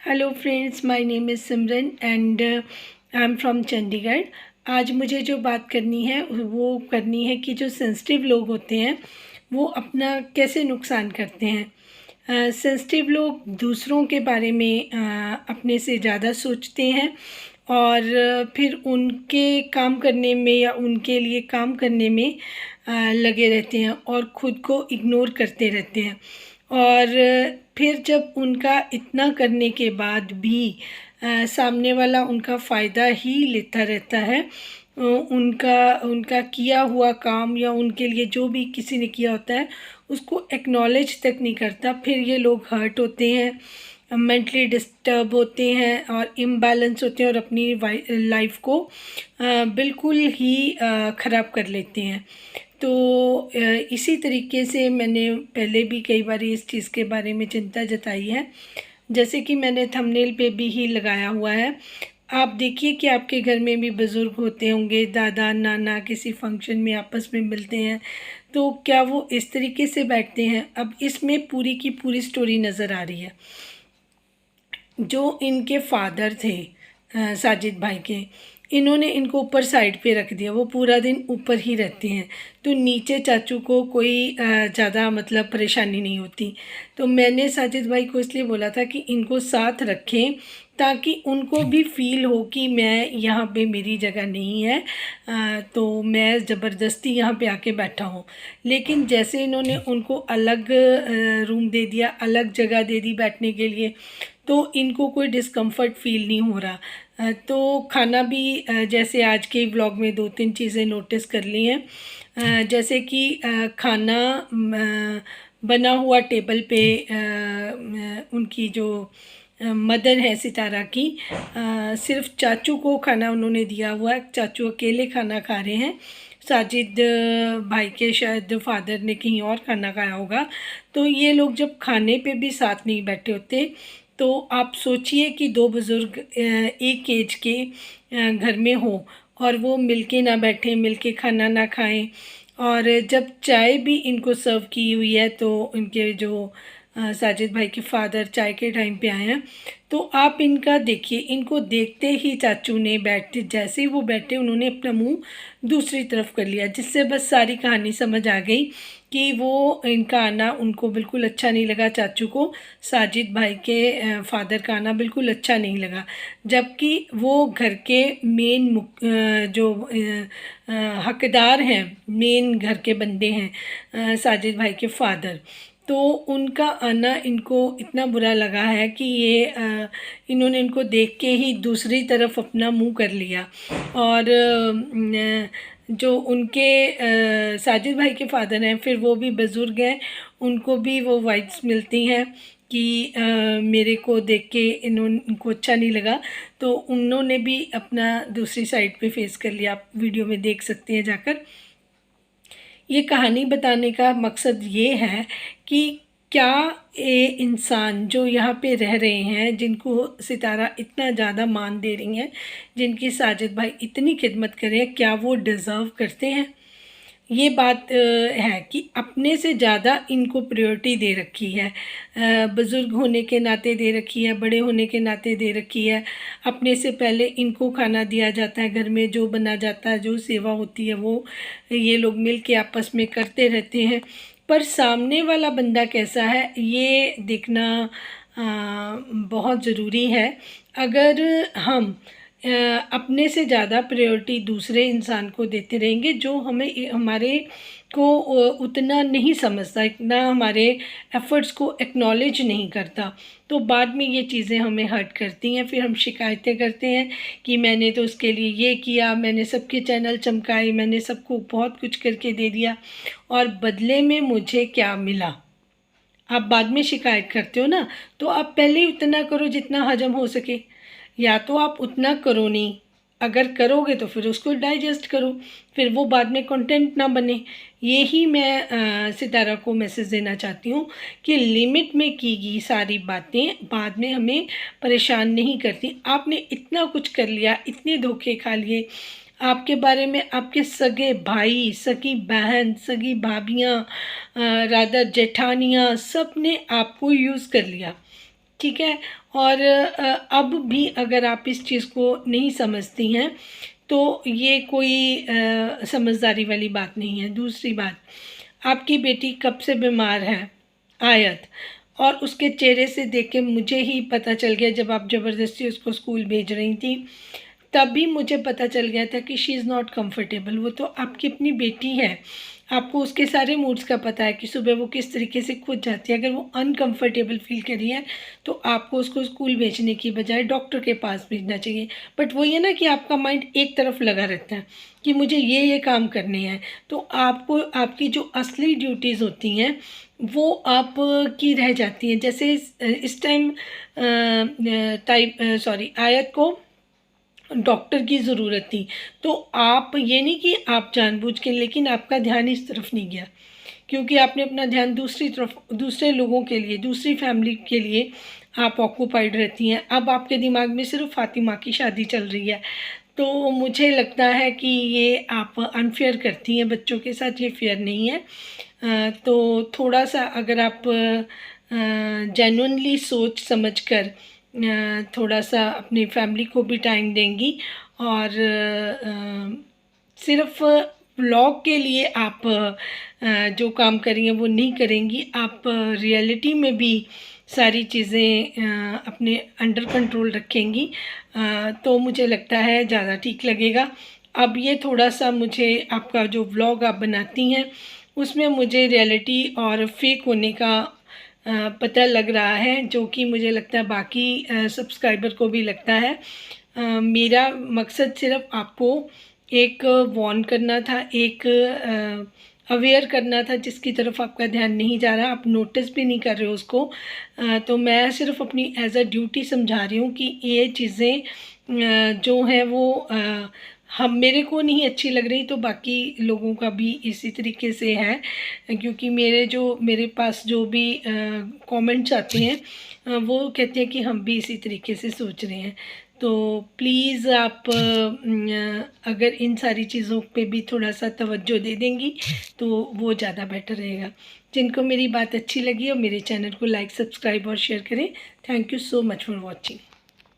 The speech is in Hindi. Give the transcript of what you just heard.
Hello friends, my name is Simran and I am from Chandigarh. आज मुझे जो बात करनी है वो करनी है कि जो सेंसिटिव लोग होते हैं वो अपना कैसे नुकसान करते हैं। सेंसिटिव लोग दूसरों के बारे में अपने से ज़्यादा सोचते हैं और फिर उनके काम करने में या उनके लिए काम करने में लगे रहते हैं और ख़ुद को इग्नोर करते रहते हैं। और फिर जब उनका इतना करने के बाद भी सामने वाला उनका फ़ायदा ही लेता रहता है, उनका उनका किया हुआ काम या उनके लिए जो भी किसी ने किया होता है उसको एक्नॉलेज तक नहीं करता, फिर ये लोग हर्ट होते हैं, मेंटली डिस्टर्ब होते हैं और इम्बैलेंस होते हैं और अपनी लाइफ को बिल्कुल ही ख़राब कर लेते हैं। तो इसी तरीके से मैंने पहले भी कई बार इस चीज़ के बारे में चिंता जताई है, जैसे कि मैंने थंबनेल पे भी ही लगाया हुआ है। आप देखिए कि आपके घर में भी बुज़ुर्ग होते होंगे, दादा नाना किसी फंक्शन में आपस में मिलते हैं तो क्या वो इस तरीके से बैठते हैं? अब इसमें पूरी की पूरी स्टोरी नज़र आ रही है। जो इनके फादर थे साजिद भाई के, इन्होंने इनको ऊपर साइड पे रख दिया, वो पूरा दिन ऊपर ही रहते हैं तो नीचे चाचू को कोई ज़्यादा मतलब परेशानी नहीं होती। तो मैंने साजिद भाई को इसलिए बोला था कि इनको साथ रखें ताकि उनको भी फ़ील हो कि मैं यहाँ पे मेरी जगह नहीं है, तो मैं ज़बरदस्ती यहाँ पे आके बैठा हूँ। लेकिन जैसे इन्होंने उनको अलग रूम दे दिया, अलग जगह दे दी बैठने के लिए, तो इनको कोई डिस्कम्फ़र्ट फ़ील नहीं हो रहा। तो खाना भी जैसे आज के व्लॉग में 2-3 चीज़ें नोटिस कर ली हैं, जैसे कि खाना बना हुआ टेबल पे उनकी जो मदर है सितारा की, सिर्फ चाचू को खाना उन्होंने दिया हुआ है, चाचू अकेले खाना खा रहे हैं। साजिद भाई के शायद फादर ने कहीं और खाना खाया होगा। तो ये लोग जब खाने पे भी साथ नहीं बैठे होते, तो आप सोचिए कि दो बुज़ुर्ग एक एज के घर में हो और वो मिलके ना बैठें, मिलके खाना ना खाएं। और जब चाय भी इनको सर्व की हुई है तो इनके जो साजिद भाई के फादर चाय के टाइम पे आए हैं, तो आप इनका देखिए, इनको देखते ही चाचू ने बैठते जैसे ही वो बैठे उन्होंने अपना मुंह दूसरी तरफ कर लिया, जिससे बस सारी कहानी समझ आ गई कि वो इनका आना उनको बिल्कुल अच्छा नहीं लगा। चाचू को साजिद भाई के फादर का आना बिल्कुल अच्छा नहीं लगा, जबकि वो घर के मेन जो हकदार हैं, मेन घर के बंदे हैं साजिद भाई के फादर। तो उनका आना इनको इतना बुरा लगा है कि ये इन्होंने इनको देख के ही दूसरी तरफ अपना मुंह कर लिया। और जो उनके साजिद भाई के फादर हैं, फिर वो भी बुज़ुर्ग हैं, उनको भी वो वाइब्स मिलती हैं कि मेरे को देख के इनको अच्छा नहीं लगा, तो उन्होंने भी अपना दूसरी साइड पे फेस कर लिया। आप वीडियो में देख सकते हैं जाकर। ये कहानी बताने का मकसद ये है कि क्या ये इंसान जो यहाँ पे रह रहे हैं, जिनको सितारा इतना ज़्यादा मान दे रही हैं, जिनकी साजिद भाई इतनी खिदमत कर रहे हैं, क्या वो डिज़र्व करते हैं? ये बात है कि अपने से ज़्यादा इनको प्रायोरिटी दे रखी है, बुज़ुर्ग होने के नाते दे रखी है, बड़े होने के नाते दे रखी है। अपने से पहले इनको खाना दिया जाता है, घर में जो बना जाता है, जो सेवा होती है वो ये लोग मिल के आपस में करते रहते हैं। पर सामने वाला बंदा कैसा है ये देखना बहुत ज़रूरी है। अगर हम अपने से ज़्यादा प्रायोरिटी दूसरे इंसान को देते रहेंगे जो हमें हमारे को उतना नहीं समझता, इतना हमारे एफ़र्ट्स को एक्नॉलेज नहीं करता, तो बाद में ये चीज़ें हमें हर्ट करती हैं। फिर हम शिकायतें करते हैं कि मैंने तो उसके लिए ये किया, मैंने सबके चैनल चमकाए, मैंने सबको बहुत कुछ करके दे दिया और बदले में मुझे क्या मिला। आप बाद में शिकायत करते हो ना, तो आप पहले ही उतना करो जितना हजम हो सके, या तो आप उतना करो नहीं, अगर करोगे तो फिर उसको डाइजेस्ट करो, फिर वो बाद में कंटेंट ना बने। यही मैं सितारा को मैसेज देना चाहती हूँ कि लिमिट में की गई सारी बातें बाद में हमें परेशान नहीं करती। आपने इतना कुछ कर लिया, इतने धोखे खा लिए, आपके बारे में आपके सगे भाई, सगी बहन, सगी भाभियाँ, रादर जेठानियाँ, सब ने आपको यूज़ कर लिया, ठीक है। और अब भी अगर आप इस चीज़ को नहीं समझती हैं तो ये कोई समझदारी वाली बात नहीं है। दूसरी बात, आपकी बेटी कब से बीमार है आयत, और उसके चेहरे से देख के मुझे ही पता चल गया, जब आप ज़बरदस्ती उसको स्कूल भेज रही थी तभी मुझे पता चल गया था कि शी इज़ नॉट कंफर्टेबल। वो तो आपकी अपनी बेटी है, आपको उसके सारे मूड्स का पता है कि सुबह वो किस तरीके से खुद जाती है। अगर वो अनकंफर्टेबल फील कर रही है तो आपको उसको स्कूल भेजने की बजाय डॉक्टर के पास भेजना चाहिए। बट वो ये ना कि आपका माइंड एक तरफ लगा रहता है कि मुझे ये काम करने हैं, तो आपको आपकी जो असली ड्यूटीज़ होती हैं वो आप की रह जाती हैं। जैसे इस टाइम आयत को डॉक्टर की ज़रूरत थी, तो आप ये नहीं कि आप जानबूझ के, लेकिन आपका ध्यान इस तरफ नहीं गया क्योंकि आपने अपना ध्यान दूसरी तरफ, दूसरे लोगों के लिए, दूसरी फैमिली के लिए आप ऑक्यूपाइड रहती हैं। अब आपके दिमाग में सिर्फ फ़ातिमा की शादी चल रही है। तो मुझे लगता है कि ये आप अनफेयर करती हैं बच्चों के साथ, ये फेयर नहीं है। तो थोड़ा सा अगर आप जेन्युइनली सोच समझ कर थोड़ा सा अपनी फैमिली को भी टाइम देंगी और सिर्फ व्लॉग के लिए आप जो काम करेंगे वो नहीं करेंगी, आप रियलिटी में भी सारी चीज़ें अपने अंडर कंट्रोल रखेंगी, तो मुझे लगता है ज़्यादा ठीक लगेगा। अब ये थोड़ा सा मुझे आपका जो व्लॉग आप बनाती हैं उसमें मुझे रियलिटी और फेक होने का पता लग रहा है, जो कि मुझे लगता है बाकी सब्सक्राइबर को भी लगता है। मेरा मकसद सिर्फ आपको एक वार्न करना था, एक अवेयर करना था जिसकी तरफ आपका ध्यान नहीं जा रहा, आप नोटिस भी नहीं कर रहे हो उसको। तो मैं सिर्फ अपनी एज अ ड्यूटी समझा रही हूँ कि ये चीज़ें जो हैं वो हम मेरे को नहीं अच्छी लग रही, तो बाकी लोगों का भी इसी तरीके से है, क्योंकि मेरे पास जो भी कमेंट्स आते हैं वो कहते हैं कि हम भी इसी तरीके से सोच रहे हैं। तो प्लीज़ आप अगर इन सारी चीज़ों पे भी थोड़ा सा तवज्जो दे देंगी तो वो ज़्यादा बेटर रहेगा। जिनको मेरी बात अच्छी लगी और मेरे चैनल को लाइक, सब्सक्राइब और शेयर करें। Thank you so much for watching.